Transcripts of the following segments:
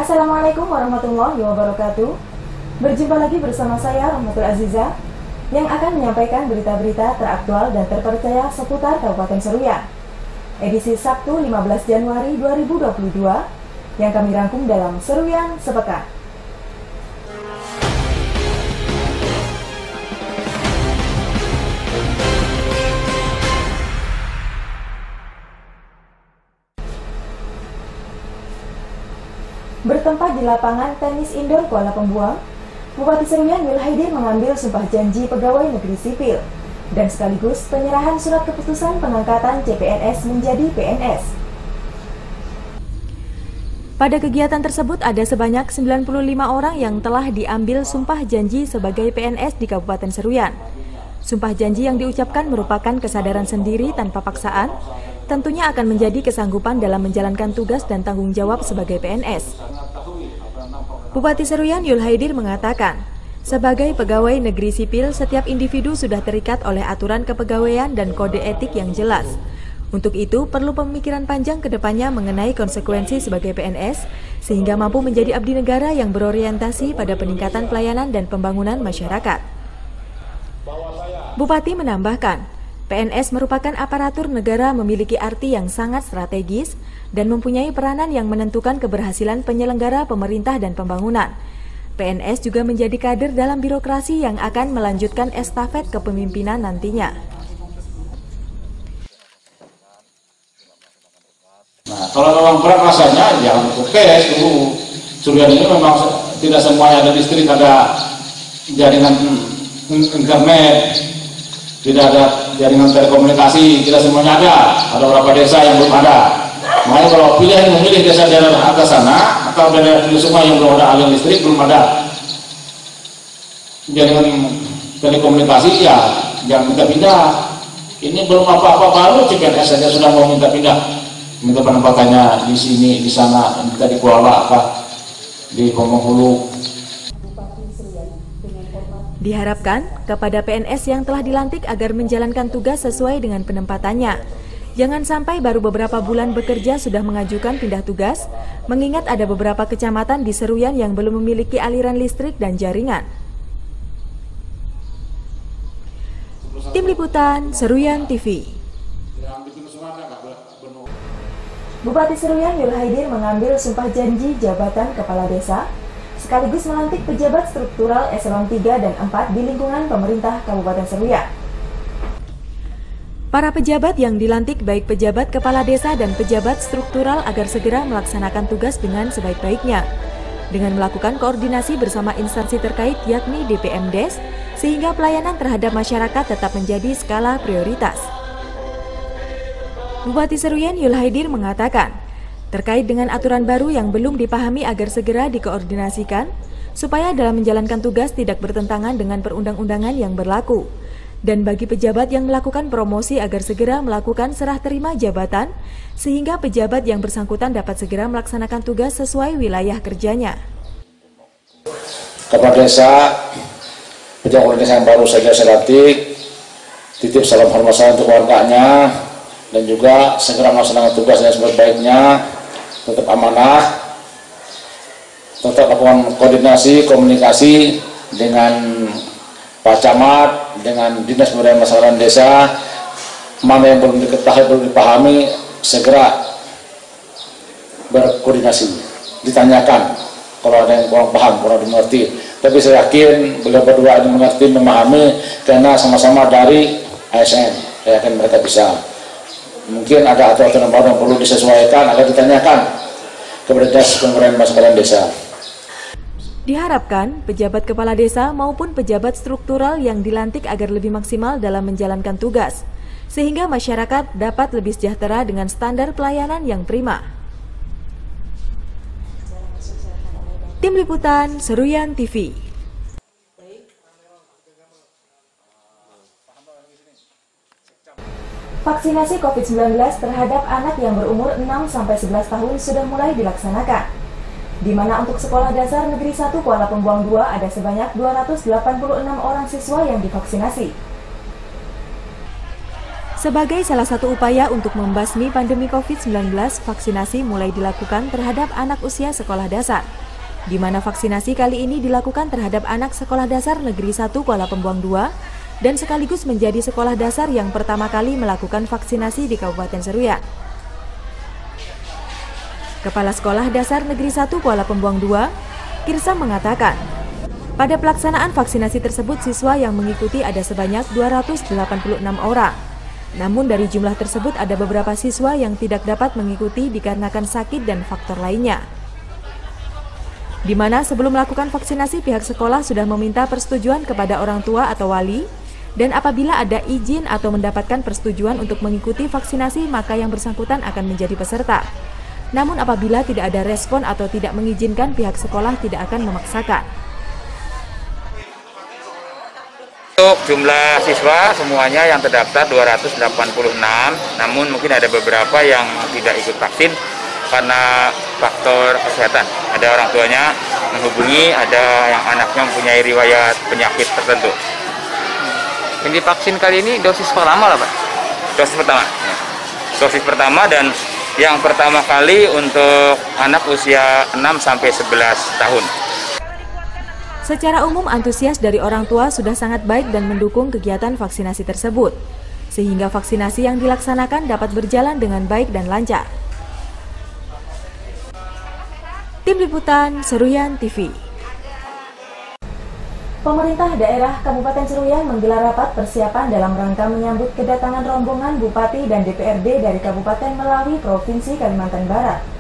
Assalamualaikum warahmatullahi wabarakatuh. Berjumpa lagi bersama saya Rahmatul Aziza yang akan menyampaikan berita-berita teraktual dan terpercaya seputar Kabupaten Seruyan. Edisi Sabtu 15 Januari 2022 yang kami rangkum dalam Seruyan Sepekan. Bertempat di lapangan tenis indoor Kuala Pembuang, Bupati Seruyan Yul Haidir mengambil sumpah janji pegawai negeri sipil dan sekaligus penyerahan surat keputusan pengangkatan CPNS menjadi PNS. Pada kegiatan tersebut ada sebanyak 95 orang yang telah diambil sumpah janji sebagai PNS di Kabupaten Seruyan. Sumpah janji yang diucapkan merupakan kesadaran sendiri tanpa paksaan, tentunya akan menjadi kesanggupan dalam menjalankan tugas dan tanggung jawab sebagai PNS. Bupati Seruyan Yul Haidir mengatakan, sebagai pegawai negeri sipil, setiap individu sudah terikat oleh aturan kepegawaian dan kode etik yang jelas. Untuk itu, perlu pemikiran panjang ke depannya mengenai konsekuensi sebagai PNS, sehingga mampu menjadi abdi negara yang berorientasi pada peningkatan pelayanan dan pembangunan masyarakat. Bupati menambahkan, PNS merupakan aparatur negara memiliki arti yang sangat strategis dan mempunyai peranan yang menentukan keberhasilan penyelenggara pemerintah dan pembangunan. PNS juga menjadi kader dalam birokrasi yang akan melanjutkan estafet kepemimpinan nantinya. Nah, kalau memang berat rasanya, jangan kukes dulu. Seruyan ini memang tidak semuanya ada listrik, ada jaringan internet, tidak ada jaringan telekomunikasi, tidak semuanya ada. Ada beberapa desa yang belum ada. Makanya kalau pilihan memilih desa daerah atas sana atau daerah di semua yang belum ada aliran listrik, belum ada jaringan telekomunikasi, ya jangan minta pindah. Ini belum apa-apa baru CPNS saja sudah mau minta pindah, minta penempatannya di sini, di sana, minta di Kuala, di Penghulu. Diharapkan kepada PNS yang telah dilantik agar menjalankan tugas sesuai dengan penempatannya. Jangan sampai baru beberapa bulan bekerja sudah mengajukan pindah tugas, mengingat ada beberapa kecamatan di Seruyan yang belum memiliki aliran listrik dan jaringan. Tim Liputan Seruyan TV. Bupati Seruyan Yul Haidir mengambil sumpah janji jabatan kepala desa sekaligus melantik pejabat struktural eselon 3 dan 4 di lingkungan pemerintah Kabupaten Seruyan. Para pejabat yang dilantik baik pejabat kepala desa dan pejabat struktural agar segera melaksanakan tugas dengan sebaik-baiknya, dengan melakukan koordinasi bersama instansi terkait yakni DPMdes, sehingga pelayanan terhadap masyarakat tetap menjadi skala prioritas. Bupati Seruyan Yul Haidir mengatakan, terkait dengan aturan baru yang belum dipahami agar segera dikoordinasikan, supaya dalam menjalankan tugas tidak bertentangan dengan perundang-undangan yang berlaku. Dan bagi pejabat yang melakukan promosi agar segera melakukan serah terima jabatan, sehingga pejabat yang bersangkutan dapat segera melaksanakan tugas sesuai wilayah kerjanya. Kepala desa, pejabat desa yang baru saja saya lantik, titip salam hormat saya untuk warganya, dan juga segera melaksanakan tugasnya sebaik-baiknya, tetap amanah, tetap lakukan koordinasi, komunikasi dengan Pak Camat, dengan Dinas Pemberdayaan Masyarakat Desa, mana yang belum diketahui, belum dipahami, segera berkoordinasi, ditanyakan kalau ada yang kurang paham, kurang dimengerti. Tapi saya yakin beliau berdua ini mengerti, memahami, karena sama-sama dari ASN, saya yakin mereka bisa. Mungkin ada aturan baru yang perlu disesuaikan agar ditanyakan kepada Dinas Pemberdayaan Masyarakat Desa. Diharapkan pejabat kepala desa maupun pejabat struktural yang dilantik agar lebih maksimal dalam menjalankan tugas, sehingga masyarakat dapat lebih sejahtera dengan standar pelayanan yang prima. Tim Liputan Seruyan TV. Vaksinasi COVID-19 terhadap anak yang berumur 6-11 tahun sudah mulai dilaksanakan, di mana untuk Sekolah Dasar Negeri 1 Kuala Pembuang 2 ada sebanyak 286 orang siswa yang divaksinasi. Sebagai salah satu upaya untuk membasmi pandemi COVID-19, vaksinasi mulai dilakukan terhadap anak usia sekolah dasar, di mana vaksinasi kali ini dilakukan terhadap anak sekolah dasar Negeri 1 Kuala Pembuang 2 dan sekaligus menjadi sekolah dasar yang pertama kali melakukan vaksinasi di Kabupaten Seruyan. Kepala Sekolah Dasar Negeri 1 Kuala Pembuang 2, Kirsa mengatakan, pada pelaksanaan vaksinasi tersebut siswa yang mengikuti ada sebanyak 286 orang. Namun dari jumlah tersebut ada beberapa siswa yang tidak dapat mengikuti dikarenakan sakit dan faktor lainnya. Di mana sebelum melakukan vaksinasi pihak sekolah sudah meminta persetujuan kepada orang tua atau wali, dan apabila ada izin atau mendapatkan persetujuan untuk mengikuti vaksinasi maka yang bersangkutan akan menjadi peserta. Namun apabila tidak ada respon atau tidak mengizinkan pihak sekolah tidak akan memaksakan. Untuk jumlah siswa semuanya yang terdaftar 286, namun mungkin ada beberapa yang tidak ikut vaksin karena faktor kesehatan. Ada orang tuanya menghubungi, ada yang anaknya mempunyai riwayat penyakit tertentu. Yang divaksin kali ini dosis pertama lah Pak? Dosis pertama. Ya. Dosis pertama dan yang pertama kali untuk anak usia 6-11 tahun. Secara umum antusias dari orang tua sudah sangat baik dan mendukung kegiatan vaksinasi tersebut, sehingga vaksinasi yang dilaksanakan dapat berjalan dengan baik dan lancar. Tim Liputan Seruyan TV. Pemerintah daerah Kabupaten Seruyan menggelar rapat persiapan dalam rangka menyambut kedatangan rombongan Bupati dan DPRD dari Kabupaten melalui Provinsi Kalimantan Barat.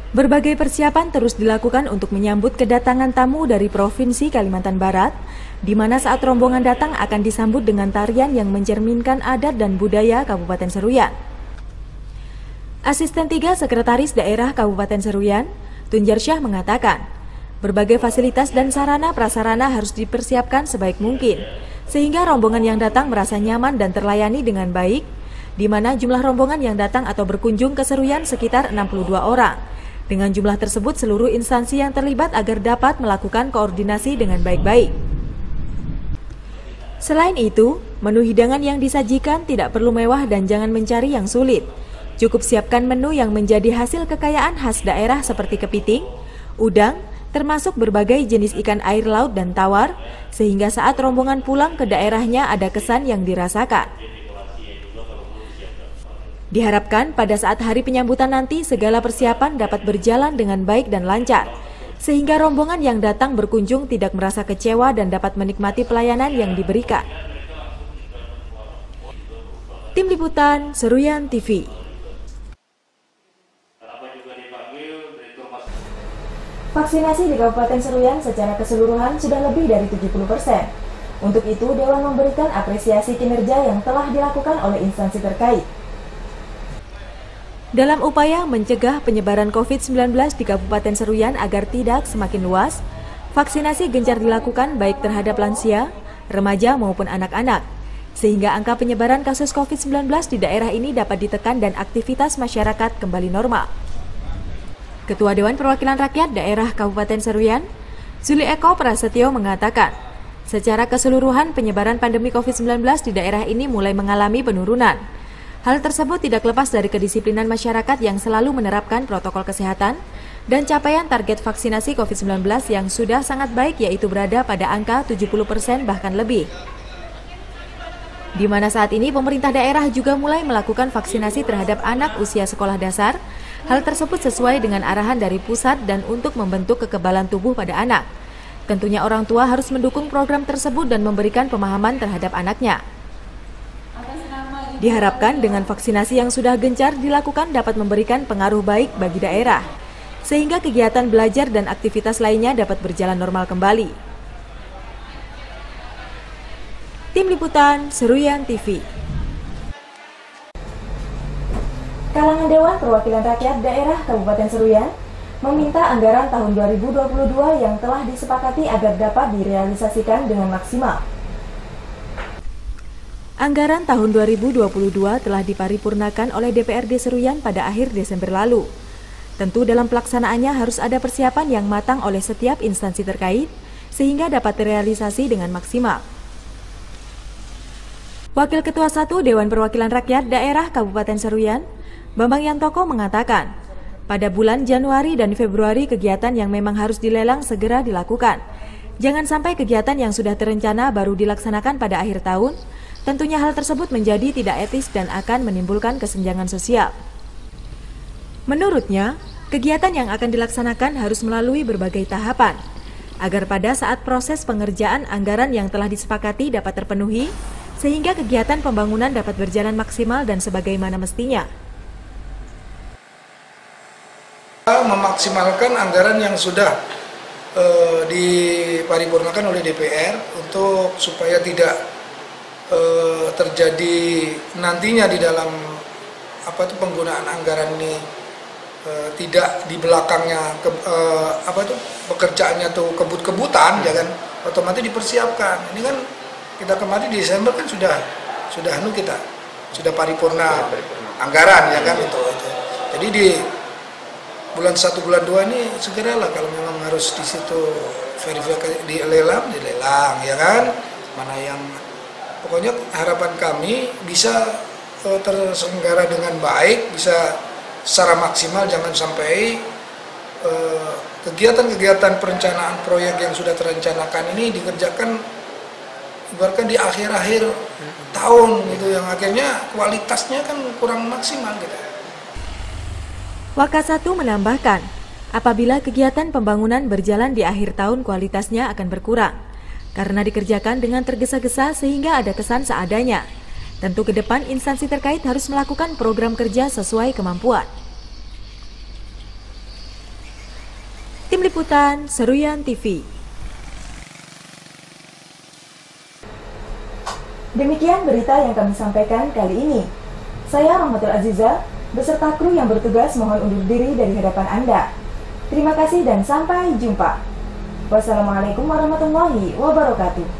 Berbagai persiapan terus dilakukan untuk menyambut kedatangan tamu dari Provinsi Kalimantan Barat, di mana saat rombongan datang akan disambut dengan tarian yang mencerminkan adat dan budaya Kabupaten Seruyan. Asisten 3 Sekretaris Daerah Kabupaten Seruyan, Tunjar Syah mengatakan, berbagai fasilitas dan sarana prasarana harus dipersiapkan sebaik mungkin, sehingga rombongan yang datang merasa nyaman dan terlayani dengan baik, di mana jumlah rombongan yang datang atau berkunjung ke Seruyan sekitar 62 orang. Dengan jumlah tersebut, seluruh instansi yang terlibat agar dapat melakukan koordinasi dengan baik-baik. Selain itu, menu hidangan yang disajikan tidak perlu mewah dan jangan mencari yang sulit. Cukup siapkan menu yang menjadi hasil kekayaan khas daerah seperti kepiting, udang, termasuk berbagai jenis ikan air laut dan tawar, sehingga saat rombongan pulang ke daerahnya ada kesan yang dirasakan. Diharapkan pada saat hari penyambutan nanti segala persiapan dapat berjalan dengan baik dan lancar, sehingga rombongan yang datang berkunjung tidak merasa kecewa dan dapat menikmati pelayanan yang diberikan. Tim Liputan Seruyan TV. Vaksinasi di Kabupaten Seruyan secara keseluruhan sudah lebih dari 70%. Untuk itu, Dewan memberikan apresiasi kinerja yang telah dilakukan oleh instansi terkait. Dalam upaya mencegah penyebaran COVID-19 di Kabupaten Seruyan agar tidak semakin luas, vaksinasi gencar dilakukan baik terhadap lansia, remaja maupun anak-anak, sehingga angka penyebaran kasus COVID-19 di daerah ini dapat ditekan dan aktivitas masyarakat kembali normal. Ketua Dewan Perwakilan Rakyat Daerah Kabupaten Seruyan, Zuli Eko Prasetyo mengatakan, secara keseluruhan penyebaran pandemi COVID-19 di daerah ini mulai mengalami penurunan. Hal tersebut tidak lepas dari kedisiplinan masyarakat yang selalu menerapkan protokol kesehatan dan capaian target vaksinasi COVID-19 yang sudah sangat baik, yaitu berada pada angka 70% bahkan lebih. Di mana saat ini pemerintah daerah juga mulai melakukan vaksinasi terhadap anak usia sekolah dasar. Hal tersebut sesuai dengan arahan dari pusat dan untuk membentuk kekebalan tubuh pada anak. Tentunya orang tua harus mendukung program tersebut dan memberikan pemahaman terhadap anaknya. Diharapkan dengan vaksinasi yang sudah gencar dilakukan dapat memberikan pengaruh baik bagi daerah, sehingga kegiatan belajar dan aktivitas lainnya dapat berjalan normal kembali. Tim Liputan Seruyan TV. Kalangan Dewan Perwakilan Rakyat Daerah Kabupaten Seruyan meminta anggaran tahun 2022 yang telah disepakati agar dapat direalisasikan dengan maksimal. Anggaran tahun 2022 telah diparipurnakan oleh DPRD Seruyan pada akhir Desember lalu. Tentu dalam pelaksanaannya harus ada persiapan yang matang oleh setiap instansi terkait, sehingga dapat terrealisasi dengan maksimal. Wakil Ketua 1 Dewan Perwakilan Rakyat Daerah Kabupaten Seruyan, Bambang Yantoko mengatakan, pada bulan Januari dan Februari kegiatan yang memang harus dilelang segera dilakukan. Jangan sampai kegiatan yang sudah terencana baru dilaksanakan pada akhir tahun. Tentunya hal tersebut menjadi tidak etis dan akan menimbulkan kesenjangan sosial. Menurutnya, kegiatan yang akan dilaksanakan harus melalui berbagai tahapan, agar pada saat proses pengerjaan anggaran yang telah disepakati dapat terpenuhi, sehingga kegiatan pembangunan dapat berjalan maksimal dan sebagaimana mestinya. Memaksimalkan anggaran yang sudah diparipurnakan oleh DPR untuk supaya tidak terjadi nantinya di dalam penggunaan anggaran ini tidak di belakangnya pekerjaannya tuh kebut-kebutan, ya kan, otomatis dipersiapkan. Ini kan kita kemarin di Desember kan sudah paripurna anggaran, ya kan, itu. Jadi di bulan 1 bulan 2 ini segeralah kalau memang harus di situ verifikasi dilelang, ya kan, mana yang pokoknya harapan kami bisa terselenggara dengan baik, bisa secara maksimal, jangan sampai kegiatan-kegiatan perencanaan proyek yang sudah terencanakan ini dikerjakan ibaratkan di akhir-akhir tahun gitu, yang akhirnya kualitasnya kan kurang maksimal gitu. Waka1 menambahkan, apabila kegiatan pembangunan berjalan di akhir tahun kualitasnya akan berkurang karena dikerjakan dengan tergesa-gesa sehingga ada kesan seadanya. Tentu ke depan instansi terkait harus melakukan program kerja sesuai kemampuan. Tim Liputan Seruyan TV. Demikian berita yang kami sampaikan kali ini. Saya Rahmatul Aziza beserta kru yang bertugas mohon undur diri dari hadapan Anda. Terima kasih dan sampai jumpa. Wassalamualaikum warahmatullahi wabarakatuh.